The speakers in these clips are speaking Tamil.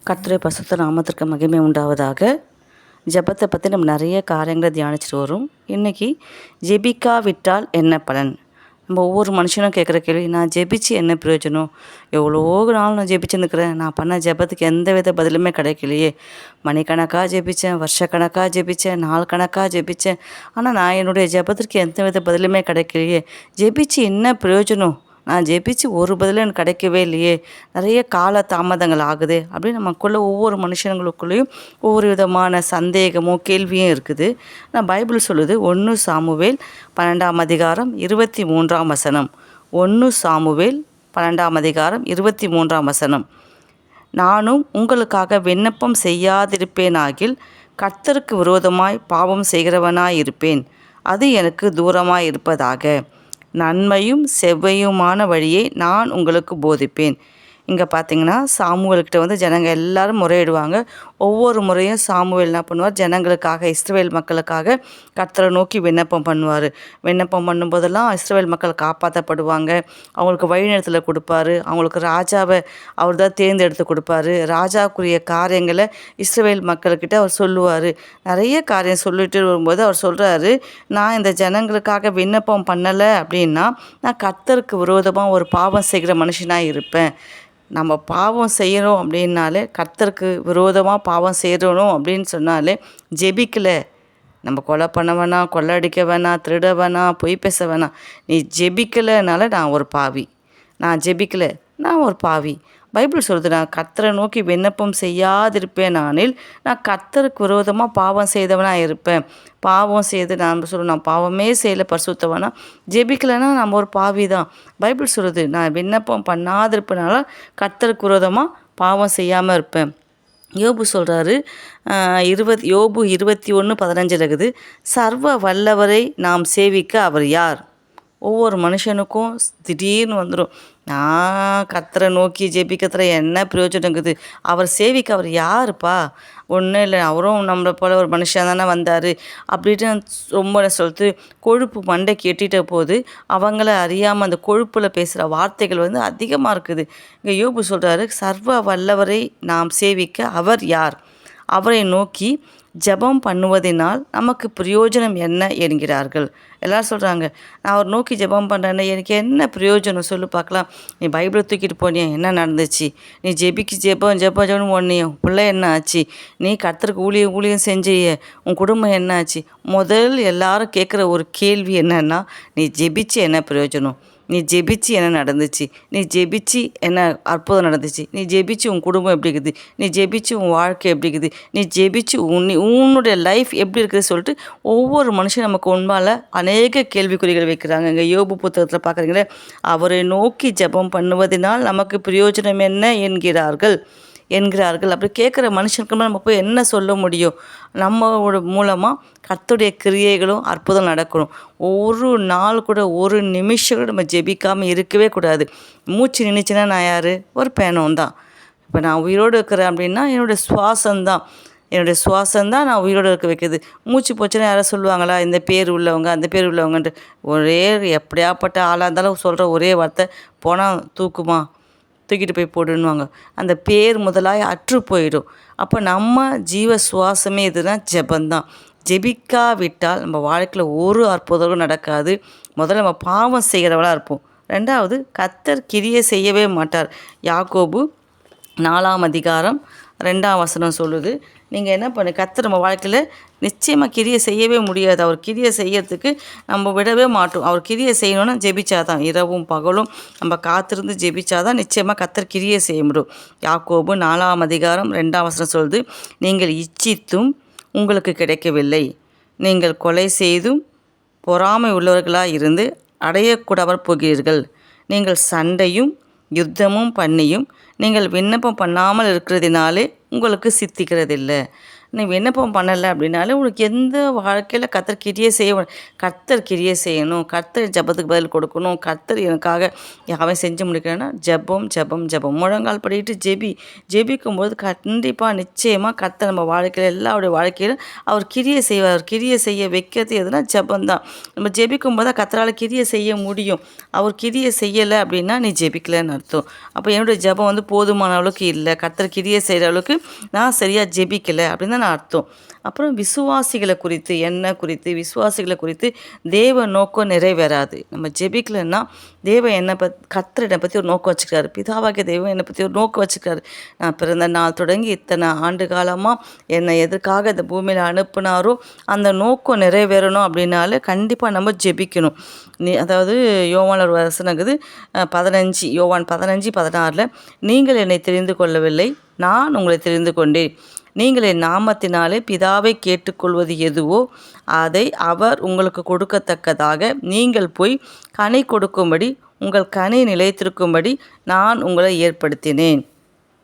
கர்த்தருடைய பரிசுத்த நாமத்திற்கு மகிமை உண்டாவதாக. ஜெபத்தை பற்றி நம்ம நிறைய காரியங்களை தியானிச்சுட்டு வரோம். இன்றைக்கி ஜெபிக்காவிட்டால் என்ன பலன்? நம்ம ஒவ்வொரு மனுஷனும் கேட்குற கேள்வி, நான் ஜெபிச்சு என்ன பிரயோஜனம்? எவ்வளோ நாள் நான் ஜெபிச்சு நிற்கிறேன், நான் பண்ண ஜெபத்துக்கு எந்த வித பதிலுமே கிடைக்கலையே. மணிக்கணக்காக ஜெபித்தேன், வருஷக்கணக்காக ஜெபித்தேன், நாள் கணக்காக ஜெபித்தேன், ஆனால் நான் என்னுடைய ஜெபத்திற்கு எந்த வித பதிலுமே கிடைக்கலையே. ஜெபிச்சு என்ன பிரயோஜனம்? நான் ஜெபிச்சு ஒரு பதிலும் எனக்கு கிடைக்கவே இல்லையே, நிறைய கால தாமதங்கள் ஆகுது அப்படின்னு நமக்குள்ளே ஒவ்வொரு மனுஷங்களுக்குள்ளேயும் ஒவ்வொரு விதமான சந்தேகமும் கேள்வியும் இருக்குது. நான் பைபிள் சொல்லுது 1 சாமுவேல் 12ஆம் அதிகாரம் 23ஆம் வசனம். 1 சாமுவேல் 12ஆம் அதிகாரம் 23ஆம் வசனம். நானும் உங்களுக்காக விண்ணப்பம் செய்யாதிருப்பேனாகில் கர்த்தருக்கு விரோதமாய் பாவம் செய்கிறவனாயிருப்பேன், அது எனக்கு தூரமாய் இருப்பதாக. நன்மையும் செவ்வையுமான வழியை நான் உங்களுக்கு போதிப்பேன். இங்கே பார்த்தீங்கன்னா சாமுவேல்கிட்ட ஜனங்க எல்லாரும் முறையிடுவாங்க. ஒவ்வொரு முறையும் சாமுவேல் என்ன பண்ணுவார், ஜனங்களுக்காக இஸ்ரவேல் மக்களுக்காக கர்த்தரை நோக்கி விண்ணப்பம் பண்ணுவார். விண்ணப்பம் பண்ணும்போதெல்லாம் இஸ்ரவேல் மக்கள் காப்பாற்றப்படுவாங்க. அவங்களுக்கு வழிநடத்தலை கொடுப்பாரு. அவங்களுக்கு ராஜாவை அவர் தான் தேர்ந்தெடுத்து கொடுப்பாரு. ராஜாவுக்குரிய காரியங்களை இஸ்ரவேல் மக்கள்கிட்ட அவர் சொல்லுவார். நிறைய காரியம் சொல்லிட்டு வரும்போது அவர் சொல்கிறாரு, நான் இந்த ஜனங்களுக்காக விண்ணப்பம் பண்ணலை அப்படின்னா நான் கர்த்தருக்கு விரோதமாக ஒரு பாவம் செய்கிற மனுஷனாக இருப்பேன். நம்ம பாவம் செய்யணும் அப்படின்னாலே, கர்த்தருக்கு விரோதமாக பாவம் செய்யணும் அப்படின்னு சொன்னாலே ஜெபிக்கலை. நம்ம கொலை பண்ண வேணாம், கொள்ளடிக்க வேணாம், திருட வேணாம், பொய் பேச வேணாம். நீ ஜெபிக்கலைனால நான் ஒரு பாவி, நான் ஜெபிக்கலை நான் ஒரு பாவி. பைபிள் சொல்லுது, நான் கர்த்தரை நோக்கி விண்ணப்பம் செய்யாதிருப்பேன் நானில் நான் கர்த்தருக்கு விரோதமாக பாவம் செய்தவனாக இருப்பேன். பாவம் செய்து நான் சொல்லுவேன், நான் பாவமே செய்யலை பரிசுத்தவனா, ஜெபிக்கலைன்னா நம்ம ஒரு பாவி தான். பைபிள் சொல்லுது, நான் விண்ணப்பம் பண்ணாதிருப்பனால கர்த்தருக்கு விரோதமாக பாவம் செய்யாமல் இருப்பேன். யோபு சொல்கிறாரு, யோபு 21:15 இருக்குது, சர்வ வல்லவரை நாம் சேவிக்க அவர் யார்? ஒவ்வொரு மனுஷனுக்கும் திடீர்னு வந்துடும், நான் கர்த்தரை நோக்கி ஜெபிக்கிறதுல என்ன பிரயோஜனங்குது, அவர் சேவிக்க அவர் யாருப்பா? ஒன்றும் இல்லை, அவரும் நம்மளை போல் ஒரு மனுஷன் தானே வந்தார் அப்படின்னு ரொம்ப சொல்லிட்டு கொழுப்பு மண்டைக்கு எட்டிட்ட போது அவங்கள அறியாமல் அந்த கொழுப்பில் பேசுகிற வார்த்தைகள் அதிகமாக இருக்குது. இங்கே யோபு சொல்கிறாரு, சர்வ வல்லவரை நாம் சேவிக்க அவர் யார்? அவரை நோக்கி ஜெபம் பண்ணுவதனால் நமக்கு பிரயோஜனம் என்ன என்கிறார்கள். எல்லோரும் சொல்கிறாங்க, நான் அவர் நோக்கி ஜெபம் பண்ணுறேன்னு எனக்கு என்ன பிரயோஜனம் சொல்லு பார்க்கலாம். நீ பைபிளை தூக்கிட்டு போனியா, என்ன நடந்துச்சு? நீ ஜெபம் ஒன்றையோ பிள்ளை என்ன ஆச்சு? நீ கர்த்தருக்கு ஊழியம் செஞ்சியே, உன் குடும்பம் என்ன ஆச்சு? முதல் எல்லாரும் கேட்குற ஒரு கேள்வி என்னன்னா, நீ ஜெபிச்சு என்ன பிரயோஜனம்? நீ ஜெபிச்சு என்ன நடந்துச்சு? நீ ஜெபிச்சு என்ன அற்புதம் நடந்துச்சு? நீ ஜெபிச்சு உன் குடும்பம் எப்படி இருக்குது? நீ ஜெபிச்சு உன் வாழ்க்கை எப்படி இருக்குது? நீ ஜெபிச்சு உன்னுடைய லைஃப் எப்படி இருக்குது சொல்லிட்டு ஒவ்வொரு மனுஷன் நமக்கு உண்மையில் அநேக கேள்விக்குறிகள் வைக்கிறாங்க. இங்கே யோபு புத்தகத்தில் பார்க்குறீங்களே, அவரை நோக்கி ஜெபம் பண்ணுவதனால் நமக்கு பிரயோஜனம் என்ன என்கிறார்கள். அப்படி கேட்குற மனுஷனுக்கு நம்ம போய் என்ன சொல்ல முடியும்? நம்மளோட மூலமாக கர்த்தருடைய கிரியைகளும் அற்புதம் நடக்கணும். ஒரு நாள் கூட, ஒரு நிமிஷம் கூட நம்ம ஜெபிக்காமல் இருக்கவே கூடாது. மூச்சு நின்றுச்சுன்னா நான் யார்? ஒரு பேனம் தான். இப்போ நான் உயிரோடு இருக்கிறேன் அப்படின்னா என்னுடைய சுவாசம்தான் நான் உயிரோடு இருக்க வைக்கிது. மூச்சு போச்சுன்னா யாரும் சொல்லுவாங்களா, இந்த பேர் உள்ளவங்க அந்த பேர் உள்ளவங்கன்ட்டு? ஒரே எப்படியாப்பட்ட ஆளாக இருந்தாலும் சொல்கிற ஒரே வார்த்தை, போனால் தூக்கிட்டு போய் போடுன்னுவாங்க. அந்த பேர் முதலாய் அற்று போயிடும். அப்போ நம்ம ஜீவ சுவாசமே இதுதான் ஜெபந்தான். ஜெபிக்காவிட்டால் நம்ம வாழ்க்கையில் ஒரு அற்புதமும் நடக்காது. முதல்ல நம்ம பாவம் செய்கிறவளாக இருப்போம். ரெண்டாவது, கர்த்தர் கிரியை செய்யவே மாட்டார். யாக்கோபு 4ஆம் அதிகாரம் 2ஆம் வசனம் சொல்லுது, நீங்கள் என்ன பண்ணு, கர்த்தர் நம்ம வாழ்க்கையில் நிச்சயமாக கிரியை செய்யவே முடியாது. அவர் கிரியை செய்யறதுக்கு நம்ம விடவே மாட்டோம். அவர் கிரியை செய்யணும்னா ஜெபிச்சாதான், இரவும் பகலும் நம்ம காத்திருந்து ஜெபிச்சாதான் நிச்சயமாக கர்த்தர் கிரியை செய்ய முடியும். யாக்கோபு 4ஆம் அதிகாரம் 2ஆம் வசனம் சொல்லுது, நீங்கள் இச்சித்தும் உங்களுக்கு கிடைக்கவில்லை, நீங்கள் கொலை செய்தும் பொறாமை உள்ளவர்களாக இருந்து அடையக்கூடாமல் போகிறீர்கள். நீங்கள் சண்டையும் யுத்தமும் பண்ணியும் நீங்கள் விண்ணப்பம் பண்ணாமல் இருக்கிறதுனாலே உங்களுக்கு சித்திக்கிறதில்லை. நீ விண்ணப்பம் பண்ணலை அப்படின்னாலே உனக்கு எந்த வாழ்க்கையில் கர்த்தர் கிரியை கர்த்தர் கிரியை செய்யணும், கர்த்தர் ஜெபத்துக்கு பதில் கொடுக்கணும், கர்த்தர் எனக்காக அவன் செஞ்சு முடிக்கிறேன்னா ஜெபம் ஜெபம் ஜெபம் முழங்கால் படிட்டு ஜெபிக்கும்போது கண்டிப்பாக நிச்சயமாக கர்த்தர் நம்ம வாழ்க்கையில் எல்லாருடைய வாழ்க்கையிலும் அவர் கிரியை செய்வார். அவர் கிரியை செய்ய வைக்கிறது எதுனா ஜெபம் தான். நம்ம ஜெபிக்கும் போது கர்த்தரால் கிரியை செய்ய முடியும். அவர் கிரியை செய்யலை அப்படின்னா நீ ஜெபிக்கலைன்னு அர்த்தம். அப்போ என்னுடைய ஜெபம் போதுமான அளவுக்கு இல்லை, கர்த்தர் கிரியை செய்கிற அளவுக்கு நான் சரியாக ஜெபிக்கலை அப்படின்னு தான் நான் அர்த்தம். அப்புறம் விசுவாசிகளை குறித்து விசுவாசிகளை குறித்து தேவ நோக்கம் நிறைவேறாது. நம்ம ஜெபிக்கலைன்னா தேவன் கர்த்தர் என்னை பற்றி ஒரு நோக்கம் வச்சுக்கிறாரு. பிதாவாகிய தெய்வம் என்னை பற்றி ஒரு நோக்கம் வச்சுக்கிறாரு. நான் பிறந்த நாள் தொடங்கி இத்தனை ஆண்டு காலமாக என்னை எதற்காக இந்த பூமியில் அனுப்புனாரோ அந்த நோக்கம் நிறைவேறணும் அப்படின்னாலே கண்டிப்பாக நம்ம ஜெபிக்கணும். அதாவது யோவான் ஒரு வசனங்குது 15 யோவான் 15:16 நீங்கள் என்னை தெரிந்து கொள்ளவில்லை, நான் உங்களை தெரிந்து கொண்டேன். நீங்கள் என் நாமத்தினாலே பிதாவை கேட்டுக்கொள்வது எதுவோ அதை அவர் உங்களுக்கு கொடுக்கத்தக்கதாக நீங்கள் போய் கனி கொடுக்கும்படி உங்கள் கனி நிலைத்திருக்கும்படி நான் உங்களை ஏற்படுத்தினேன்.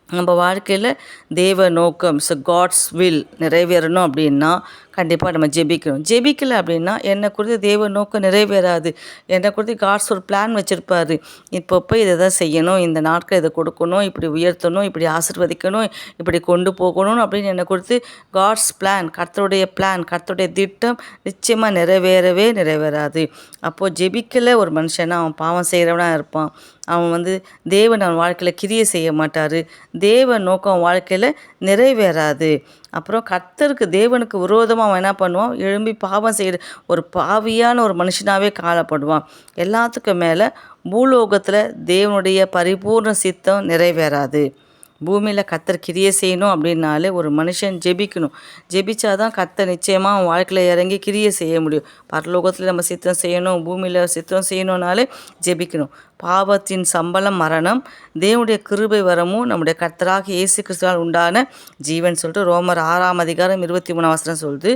நம்ம வாழ்க்கையில் தேவ நோக்கம் காட்ஸ் வில் நிறைவேறணும் அப்படின்னா கண்டிப்பாக நம்ம ஜெபிக்கணும். ஜெபிக்கலை அப்படின்னா என்னை குறித்து தேவ நோக்கம் நிறைவேறாது. என்னை குறித்து காட்ஸ் ஒரு பிளான் வச்சுருப்பாரு. இப்போ இதை தான் செய்யணும், இந்த நாட்கள் இதை கொடுக்கணும், இப்படி உயர்த்தணும், இப்படி ஆசீர்வதிக்கணும், இப்படி கொண்டு போகணும் அப்படின்னு என்னை குறித்து காட்ஸ் பிளான், கர்த்தருடைய திட்டம் நிச்சயமாக நிறைவேறாது. அப்போது ஜெபிக்கலை ஒரு மனுஷனா அவன் பாவம் செய்கிறவனாக இருப்பான். அவன் தேவன் அவன் வாழ்க்கையில் கிரியை செய்ய மாட்டார். தேவ நோக்கம் வாழ்க்கையில் நிறைவேறாது. அப்புறம் கர்த்தருக்கு தேவனுக்கு விரோதமாக அவன் என்ன பண்ணுவான், எழும்பி பாவம் செய்கிற ஒரு பாவியான ஒரு மனுஷனாகவே காணப்படுவான். எல்லாத்துக்கும் மேலே பூலோகத்தில் தேவனுடைய பரிபூர்ண சித்தம் நிறைவேறாது. பூமியில் கர்த்தர் கிரியை செய்யணும் அப்படின்னாலே ஒரு மனுஷன் ஜெபிக்கணும். ஜெபிச்சாதான் கர்த்தர் நிச்சயமாக அவன் வாழ்க்கையில் இறங்கி கிரியை செய்ய முடியும். பரலோகத்தில் நம்ம சித்தம் செய்யணும், பூமியில் சித்தம் செய்யணும்னாலே ஜெபிக்கணும். பாவத்தின் சம்பளம் மரணம், தேவனுடைய கிருபை வரமும் நம்முடைய கர்த்தராக இயேசு கிறிஸ்துவால் உண்டான ஜீவன் சொல்லிட்டு ரோமர் 6:23 சொல்லுது.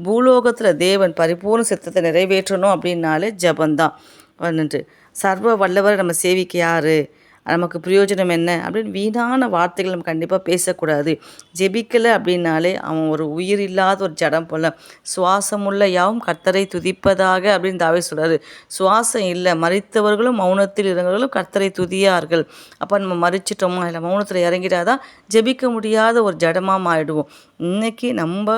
பூலோகத்தில் தேவன் பரிபூர்ண சித்தத்தை நிறைவேற்றணும் அப்படின்னாலே ஜபந்தான். சர்வ வல்லவர் நம்ம சேவிக்க யார், நமக்கு பிரயோஜனம் என்ன அப்படின்னு வீணான வார்த்தைகள் நம்ம கண்டிப்பாக பேசக்கூடாது. ஜெபிக்கலை அப்படின்னாலே அவன் ஒரு உயிர் இல்லாத ஒரு ஜடம் போல. சுவாசமுள்ள யாவும் கர்த்தரை துதிப்பதாக அப்படின்னு தாவீது சொல்கிறாரு. சுவாசம் இல்லை, மரித்தவர்களும் மௌனத்தில் இருந்தவர்களும் கர்த்தரை துதியார்கள். அப்போ நம்ம மறிச்சிட்டோமா இல்லை மௌனத்தில் இறங்கிட்டாதான் ஜெபிக்க முடியாத ஒரு ஜடமாக ஆயிடுவோம். இன்றைக்கி நம்ம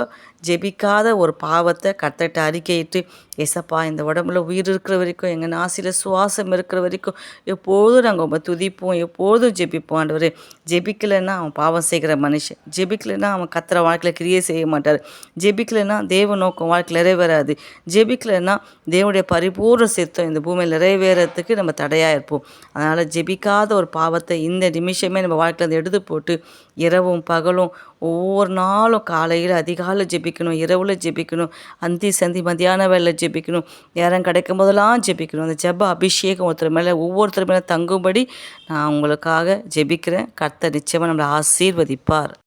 ஜெபிக்காத ஒரு பாவத்தை கர்த்தர்கிட்ட அறிக்கையிட்டு, ஏசப்பா இந்த உடம்புல உயிர் இருக்கிற வரைக்கும், எங்கள் நாசியில் சுவாசம் இருக்கிற வரைக்கும் எப்போதும் நாங்கள் துதிப்போம், எப்போதும் ஜெபிப்போம். ஆண்டவரே, ஜெபிக்கலைன்னா அவன் பாவம் செய்கிற மனுஷன். ஜெபிக்கலைன்னா அவன் கர்த்தர் வாழ்க்கையில் கிரியை செய்ய மாட்டார். ஜெபிக்கலைன்னா தேவ நோக்கம் வாழ்க்கையில் நிறைவேறாது. ஜெபிக்கலைன்னா தேவனுடைய பரிபூர்ண சித்தம் இந்த பூமியில் நிறைவேறத்துக்கு நம்ம தடையாக இருப்போம். அதனால் ஜெபிக்காத ஒரு பாவத்தை இந்த நிமிஷமே நம்ம வாழ்க்கையில் எடுத்து போட்டு இரவும் பகலும் ஒவ்வொரு நாளும் காலையில் அதிகாலை ஜெபிக்கணும், இரவில் ஜெபிக்கணும், அந்தி சந்தி மத்தியான வேலை ஜெபிக்கணும், நேரம் கிடைக்கும் போதெல்லாம் ஜெபிக்கணும். அந்த ஜெப அபிஷேகம் ஒவ்வொருத்தர் மேலே தங்கும்படி நான் உங்களுக்காக ஜெபிக்கிறேன். கர்த்தர் நிச்சயமாக நம்மளை ஆசீர்வதிப்பார்.